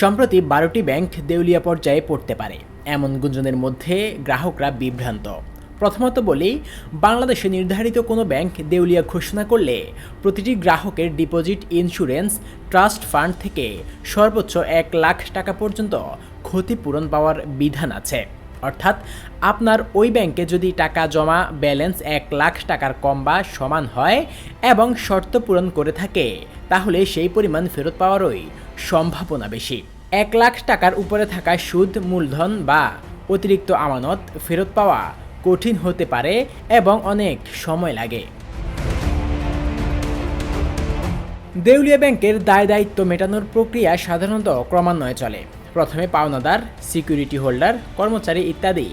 সম্প্রতি 12টি ব্যাংক দেউলিয়া পর্যায়ে পড়তে পারে এমন গুঞ্জনের মধ্যে গ্রাহকরা বিভ্রান্ত। প্রথমত বলি, বাংলাদেশে নির্ধারিত কোনো ব্যাংক দেউলিয়া ঘোষণা করলে প্রতিটি গ্রাহকের ডিপোজিট, ইন্স্যুরেন্স, ট্রাস্ট ফান্ড থেকে সর্বোচ্চ 1 লাখ টাকা পর্যন্ত ক্ষতিপূরণ পাওয়ার বিধান আছে। অর্থাৎ আপনার ওই ব্যাংকে যদি টাকা জমা ব্যালেন্স 1 লাখ টাকার কম বা সমান হয় এবং শর্ত পূরণ করে থাকে, তাহলে সেই পরিমাণ ফেরত পাওয়ারই সম্ভাবনা বেশি। 1 লাখ টাকার উপরে থাকা সুদ, মূলধন বা অতিরিক্ত আমানত ফেরত পাওয়া কঠিন হতে পারে এবং অনেক সময় লাগে। দেউলিয়া ব্যাংকের দায়-দায়িত্ব মেটানোর প্রক্রিয়া সাধারণত ক্রমান্বয়ে চলে। প্রথমে পাওনাদার, সিকিউরিটি হোল্ডার, কর্মচারী ইত্যাদি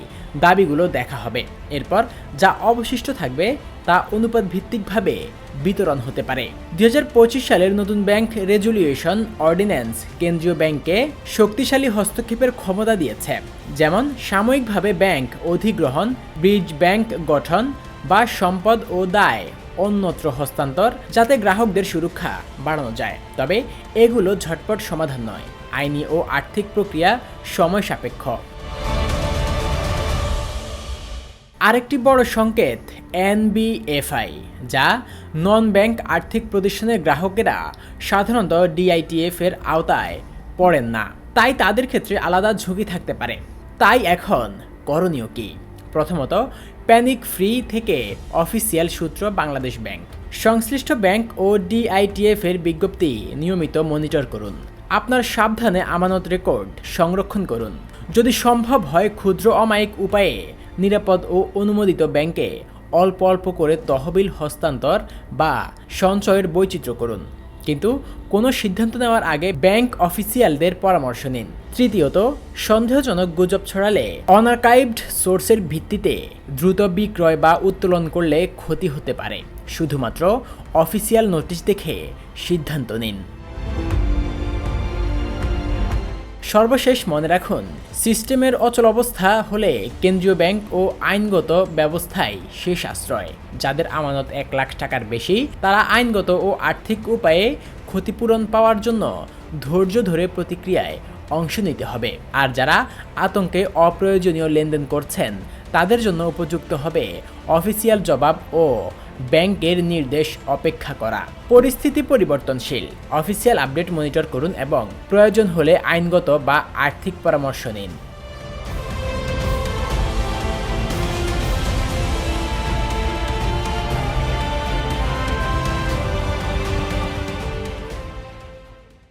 দাবিগুলো দেখা হবে। এরপর যা অবশিষ্ট থাকবে তা অনুপাত ভিত্তিকভাবে বিতরণ হতে পারে। 2025 সালের নতুন ব্যাংক রেজুলিউশন অর্ডিন্যান্স কেন্দ্রীয় ব্যাংকে শক্তিশালী হস্তক্ষেপের ক্ষমতা দিয়েছে, যেমন সাময়িকভাবে ব্যাংক অধিগ্রহণ, ব্রিজ ব্যাংক গঠন বা সম্পদ ও দায় অন্যত্র হস্তান্তর, যাতে গ্রাহকদের সুরক্ষা বাড়ানো যায়। তবে এগুলো ঝটপট সমাধান নয়, আইনি ও আর্থিক প্রক্রিয়া সময় সাপেক্ষ। আরেকটি বড় সংকেত এনবিএফআই, যা নন ব্যাংক আর্থিক প্রতিষ্ঠানের গ্রাহকেরা সাধারণত ডিআইটিএফ এর আওতায় পড়েন না, তাই তাদের ক্ষেত্রে আলাদা ঝুঁকি থাকতে পারে। তাই এখন করণীয় কি? প্রথমত, প্যানিক ফ্রি থেকে অফিসিয়াল সূত্র বাংলাদেশ ব্যাংক। সংশ্লিষ্ট ব্যাংক ও ডিআইটিএফ এর বিজ্ঞপ্তি নিয়মিত মনিটর করুন। আপনার সাবধানে আমানত রেকর্ড সংরক্ষণ করুন। যদি সম্ভব হয়, ক্ষুদ্র অমায়িক উপায়ে নিরাপদ ও অনুমোদিত ব্যাংকে অল্প অল্প করে তহবিল হস্তান্তর বা সঞ্চয়ের বৈচিত্র্য করুন, কিন্তু কোনো সিদ্ধান্ত নেওয়ার আগে ব্যাংক অফিসিয়ালদের পরামর্শ নিন। তৃতীয়ত, সন্দেহজনক গুজব ছড়ালে অনআর্কাইভড সোর্সের ভিত্তিতে দ্রুত বিক্রয় বা উত্তোলন করলে ক্ষতি হতে পারে। শুধুমাত্র অফিসিয়াল নোটিশ দেখে সিদ্ধান্ত নিন। সর্বশেষ মনে রাখুন, সিস্টেমের অচল অবস্থা হলে কেন্দ্রীয় ব্যাংক ও আইনগত ব্যবস্থায় শেষ আশ্রয়। যাদের আমানত 1 লাখ টাকার বেশি, তারা আইনগত ও আর্থিক উপায়ে ক্ষতিপূরণ পাওয়ার জন্য ধৈর্য ধরে প্রতিক্রিয়ায় অংশ নিতে হবে। আর যারা আতঙ্কে অপ্রয়োজনীয় লেনদেন করছেন, তাদের জন্য উপযুক্ত হবে অফিসিয়াল জবাব ও ব্যাংকের নির্দেশ অপেক্ষা করা। পরিস্থিতি পরিবর্তনশীল, অফিসিয়াল আপডেট মনিটর করুন এবং প্রয়োজন হলে আইনগত বা আর্থিক পরামর্শ নিন।